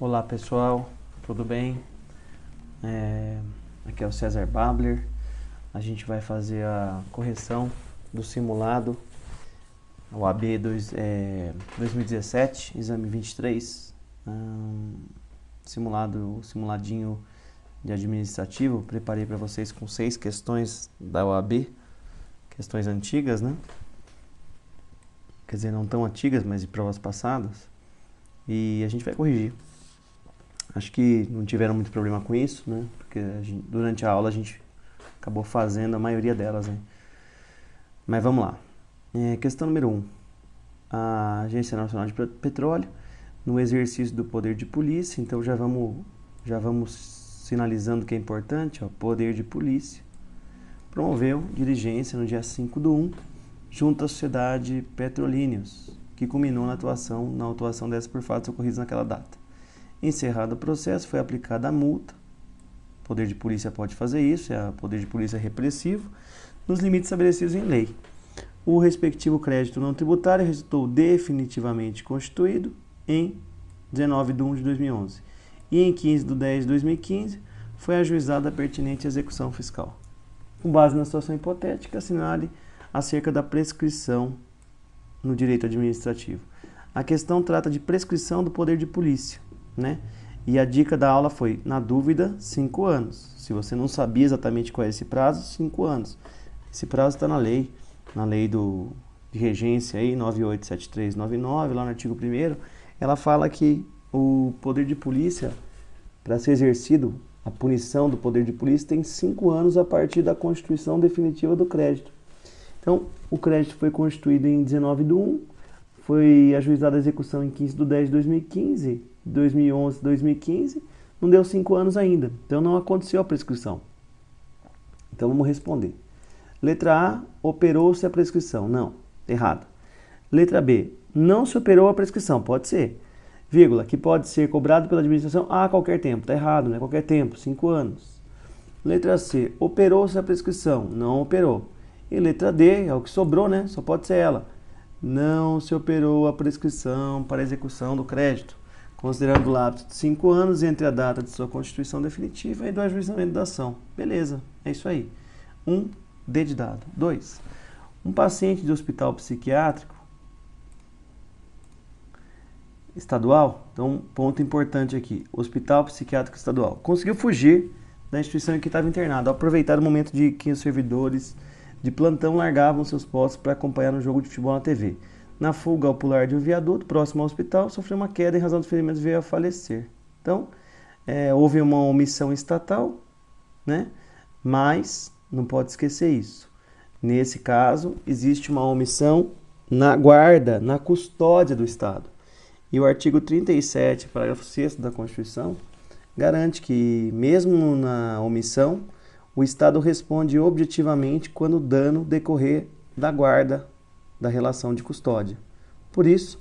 Olá pessoal, tudo bem? Aqui é o César Babler. A gente vai fazer a correção do simulado OAB 2017, exame 23, simuladinho de administrativo. Preparei para vocês com 6 questões da OAB, questões antigas, né? Quer dizer, não tão antigas, mas de provas passadas. E a gente vai corrigir. Acho que não tiveram muito problema com isso, né? Porque durante a aula a gente acabou fazendo a maioria delas, né? Mas vamos lá. Questão número 1. A Agência Nacional de Petróleo, no exercício do poder de polícia, então já vamos sinalizando que é importante, ó, poder de polícia, promoveu diligência no dia 5/1, junto à sociedade Petrolíneos, que culminou na autuação dessa por fatos ocorridos naquela data. Encerrado o processo, foi aplicada a multa. O poder de polícia pode fazer isso, é o poder de polícia repressivo, nos limites estabelecidos em lei. O respectivo crédito não tributário resultou definitivamente constituído em 19/1 de 2011 e em 15/10 de 2015 foi ajuizada a pertinente execução fiscal. Com base na situação hipotética, assinale acerca da prescrição no direito administrativo. A questão trata de prescrição do poder de polícia, né? E a dica da aula foi, na dúvida, 5 anos. Se você não sabia exatamente qual é esse prazo, 5 anos. Esse prazo está na lei de regência aí, 987399, lá no artigo 1º, ela fala que o poder de polícia, para ser exercido, a punição do poder de polícia tem 5 anos a partir da constituição definitiva do crédito. Então, o crédito foi constituído em 19/1, foi ajuizada a execução em 15/10 de 2015, 2011, 2015, não deu 5 anos ainda, então não aconteceu a prescrição. Então vamos responder. Letra A, operou-se a prescrição. Não, errado. Letra B, não se operou a prescrição. Pode ser. Vírgula, que pode ser cobrado pela administração a qualquer tempo. Está errado, né? Qualquer tempo, 5 anos. Letra C, operou-se a prescrição. Não operou. E letra D, é o que sobrou, né? Só pode ser ela. Não se operou a prescrição para execução do crédito, considerando o lapso de 5 anos entre a data de sua constituição definitiva e do ajuizamento da ação. Beleza, é isso aí. 1. D de dado. 2. Um paciente de hospital psiquiátrico estadual, então ponto importante aqui, hospital psiquiátrico estadual, conseguiu fugir da instituição em que estava internado, ao aproveitar o momento de que os servidores de plantão largavam seus postos para acompanhar um jogo de futebol na TV. Na fuga ao pular de um viaduto próximo ao hospital, sofreu uma queda em razão dos ferimentos e veio a falecer. Então, houve uma omissão estatal, né? Mas não pode esquecer isso. Nesse caso, existe uma omissão na guarda, na custódia do Estado. E o artigo 37, parágrafo 6º da Constituição, garante que, mesmo na omissão, o Estado responde objetivamente quando o dano decorrer da guarda da relação de custódia. Por isso,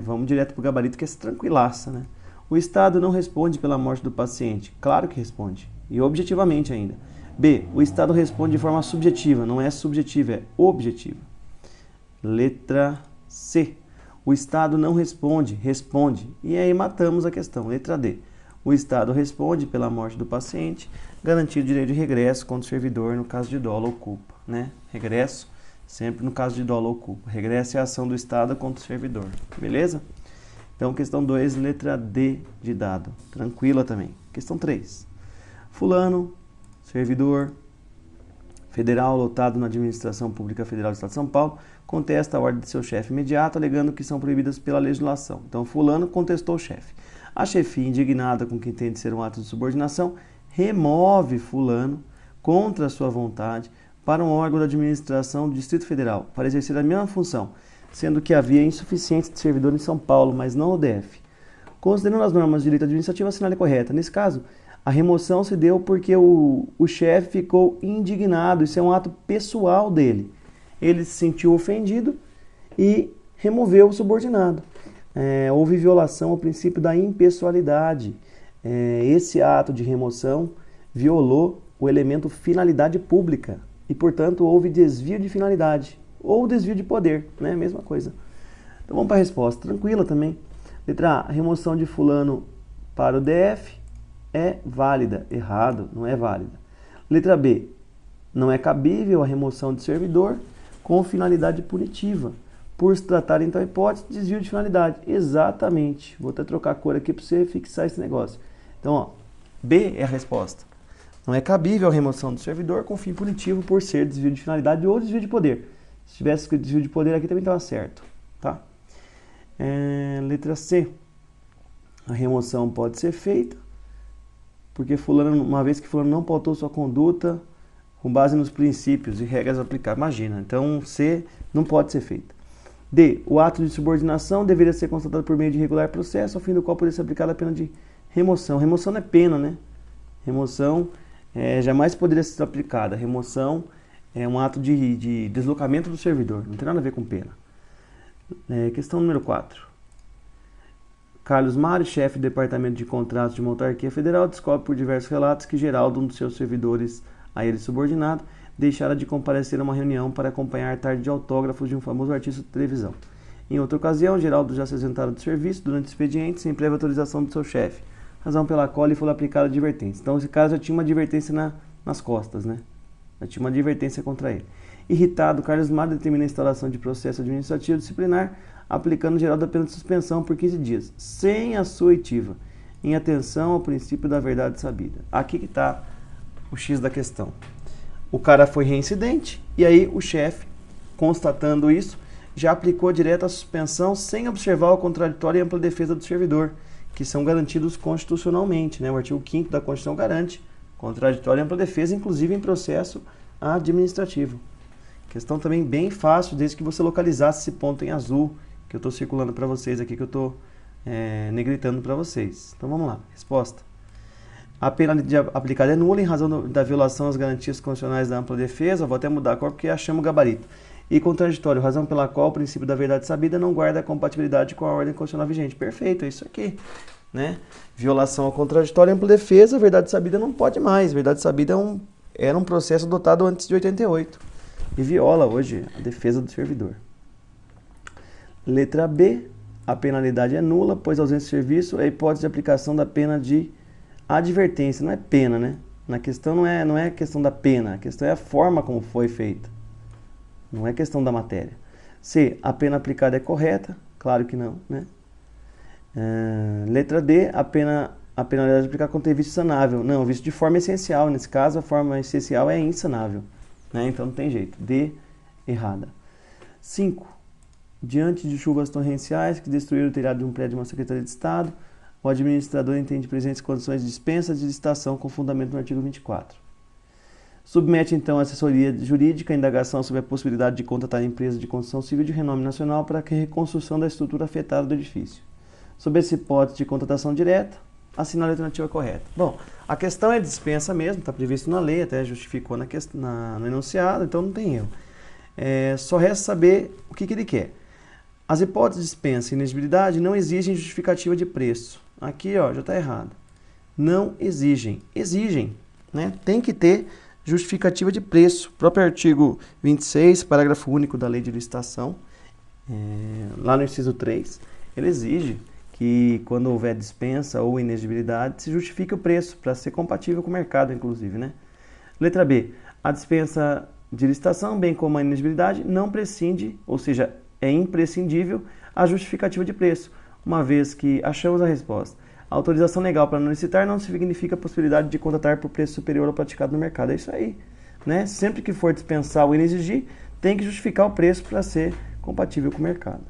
vamos direto para o gabarito, que é tranquilaça, né? O Estado não responde pela morte do paciente. Claro que responde, e objetivamente ainda. B. O Estado responde de forma subjetiva, não é subjetiva, é objetiva. Letra C. O Estado não responde, responde. E aí matamos a questão. Letra D. O Estado responde pela morte do paciente, garantindo o direito de regresso contra o servidor no caso de dolo ou culpa, né? Regresso sempre no caso de dolo ou culpa. Regresso é a ação do Estado contra o servidor, beleza? Então, questão 2, letra D de dado. Tranquila também. Questão 3. Fulano, servidor federal lotado na Administração Pública Federal do Estado de São Paulo, contesta a ordem de seu chefe imediato, alegando que são proibidas pela legislação. Então, fulano contestou o chefe. A chefia, indignada com o que entende ser um ato de subordinação, remove fulano contra a sua vontade para um órgão da administração do Distrito Federal, para exercer a mesma função, sendo que havia insuficiência de servidor em São Paulo, mas não no DF. Considerando as normas de direito administrativo, a assinale correta. Nesse caso, a remoção se deu porque o chefe ficou indignado, isso é um ato pessoal dele. Ele se sentiu ofendido e removeu o subordinado. Houve violação ao princípio da impessoalidade. Esse ato de remoção violou o elemento finalidade pública e, portanto, houve desvio de finalidade ou desvio de poder, né? Mesma coisa. Então vamos para a resposta. Tranquila também. Letra A, a remoção de fulano para o DF é válida. Errado, não é válida. Letra B, não é cabível a remoção de servidor com finalidade punitiva. Por se tratar, então, hipótese de desvio de finalidade. Exatamente. Vou até trocar a cor aqui para você fixar esse negócio. Então, ó, B é a resposta. Não é cabível a remoção do servidor com fim punitivo por ser desvio de finalidade ou desvio de poder. Se tivesse escrito desvio de poder aqui também estava certo. Tá? Letra C. A remoção pode ser feita porque fulano, uma vez que fulano não pautou sua conduta com base nos princípios e regras aplicadas. Imagina. Então, C não pode ser feita. D. O ato de subordinação deveria ser constatado por meio de regular processo, ao fim do qual poderia ser aplicada a pena de remoção. Remoção não é pena, né? Remoção jamais poderia ser aplicada. Remoção é um ato de deslocamento do servidor. Não tem nada a ver com pena. Questão número 4. Carlos Mário, chefe do Departamento de Contratos de uma autarquia federal, descobre por diversos relatos que Geraldo, um dos seus servidores a ele subordinado, deixara de comparecer a uma reunião para acompanhar a tarde de autógrafos de um famoso artista de televisão. Em outra ocasião, Geraldo já se ausentara do serviço durante o expediente sem prévia autorização do seu chefe, razão pela qual lhe foi aplicada a advertência. Então, esse cara já tinha uma advertência nas costas, né? Já tinha uma advertência contra ele. Irritado, Carlos Mário determina a instalação de processo administrativo disciplinar, aplicando Geraldo a pena de suspensão por 15 dias, sem a sua oitiva, em atenção ao princípio da verdade sabida. Aqui que está o X da questão. O cara foi reincidente e aí o chefe, constatando isso, já aplicou direto a suspensão sem observar o contraditório e ampla defesa do servidor, que são garantidos constitucionalmente, né? O artigo 5º da Constituição garante contraditório e ampla defesa, inclusive em processo administrativo. Questão também bem fácil, desde que você localizasse esse ponto em azul, que eu estou circulando para vocês aqui, que eu estou negritando para vocês. Então vamos lá, resposta. A pena aplicada é nula em razão da violação às garantias constitucionais da ampla defesa. Eu vou até mudar a cor porque achamos o gabarito. E contraditório, razão pela qual o princípio da verdade sabida não guarda compatibilidade com a ordem constitucional vigente. Perfeito, é isso aqui. Né? Violação ao contraditório, ampla defesa, verdade sabida não pode mais. Verdade sabida era um processo adotado antes de 88. E viola hoje a defesa do servidor. Letra B. A penalidade é nula, pois a ausência de serviço é a hipótese de aplicação da pena de advertência. Não é pena, né? Na questão não é questão da pena, a questão é a forma como foi feita. Não é questão da matéria. C. A pena aplicada é correta? Claro que não, né? Letra D. A penalidade aplicada contém vício sanável. Não, vício de forma essencial. Nesse caso, a forma essencial é insanável. Né? Então não tem jeito. D. Errada. 5. Diante de chuvas torrenciais que destruíram o telhado de um prédio de uma Secretaria de Estado, o administrador entende presentes condições de dispensa de licitação com fundamento no artigo 24. Submete, então, a assessoria jurídica a indagação sobre a possibilidade de contratar a empresa de construção civil de renome nacional para a reconstrução da estrutura afetada do edifício. Sob essa hipótese de contratação direta, assinale a alternativa correta. Bom, a questão é dispensa mesmo, está previsto na lei, até justificou no enunciado, então não tem erro. Só resta saber o que ele quer. As hipóteses de dispensa e inexigibilidade não exigem justificativa de preço. Aqui, ó, já está errado. Não exigem. Exigem, né? Tem que ter justificativa de preço. O próprio artigo 26, parágrafo único da Lei de Licitação, lá no inciso 3, ele exige que quando houver dispensa ou inexigibilidade, se justifique o preço, para ser compatível com o mercado, inclusive, né? Letra B. A dispensa de licitação, bem como a inexigibilidade, não prescinde, ou seja, é imprescindível a justificativa de preço, uma vez que achamos a resposta. A autorização legal para não licitar não significa a possibilidade de contratar por preço superior ao praticado no mercado. É isso aí, né? Sempre que for dispensar ou inexigir, tem que justificar o preço para ser compatível com o mercado.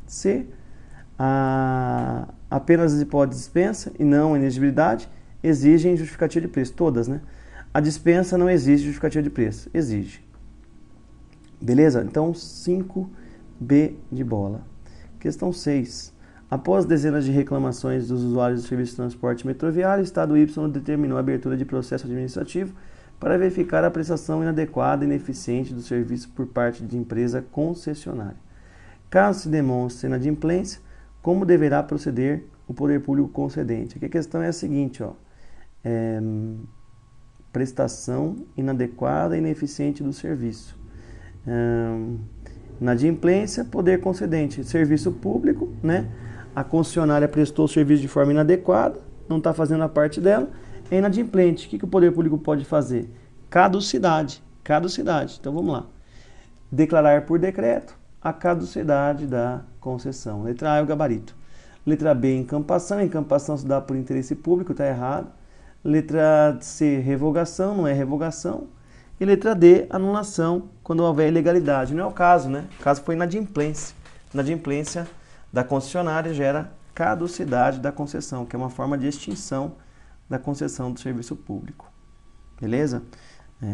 C. Apenas as hipóteses de dispensa e não a inexigibilidade exigem justificativa de preço. Todas, né? A dispensa não exige justificativa de preço. Exige. Beleza? Então, 5B de bola. Questão 6. Após dezenas de reclamações dos usuários do serviço de transporte metroviário, o Estado Y determinou a abertura de processo administrativo para verificar a prestação inadequada e ineficiente do serviço por parte de empresa concessionária. Caso se demonstre inadimplência, como deverá proceder o poder público concedente? Aqui a questão é a seguinte, ó. Prestação inadequada e ineficiente do serviço. Inadimplência, poder concedente. Serviço público, né? A concessionária prestou o serviço de forma inadequada, não está fazendo a parte dela, é inadimplente. O que o poder público pode fazer? Caducidade. Caducidade. Então vamos lá. Declarar por decreto a caducidade da concessão. Letra A é o gabarito. Letra B, encampação. Encampação se dá por interesse público, está errado. Letra C, revogação, não é revogação. E letra D, anulação, quando houver ilegalidade. Não é o caso, né? O caso foi inadimplência. Inadimplência da concessionária gera caducidade da concessão, que é uma forma de extinção da concessão do serviço público. Beleza?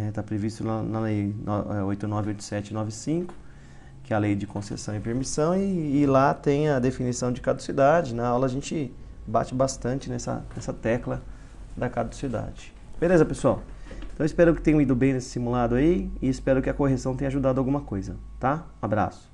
Está previsto na lei 898795, que é a lei de concessão e permissão, e lá tem a definição de caducidade. Na aula a gente bate bastante nessa tecla da caducidade. Beleza, pessoal? Então espero que tenham ido bem nesse simulado aí e espero que a correção tenha ajudado alguma coisa, tá? Um abraço.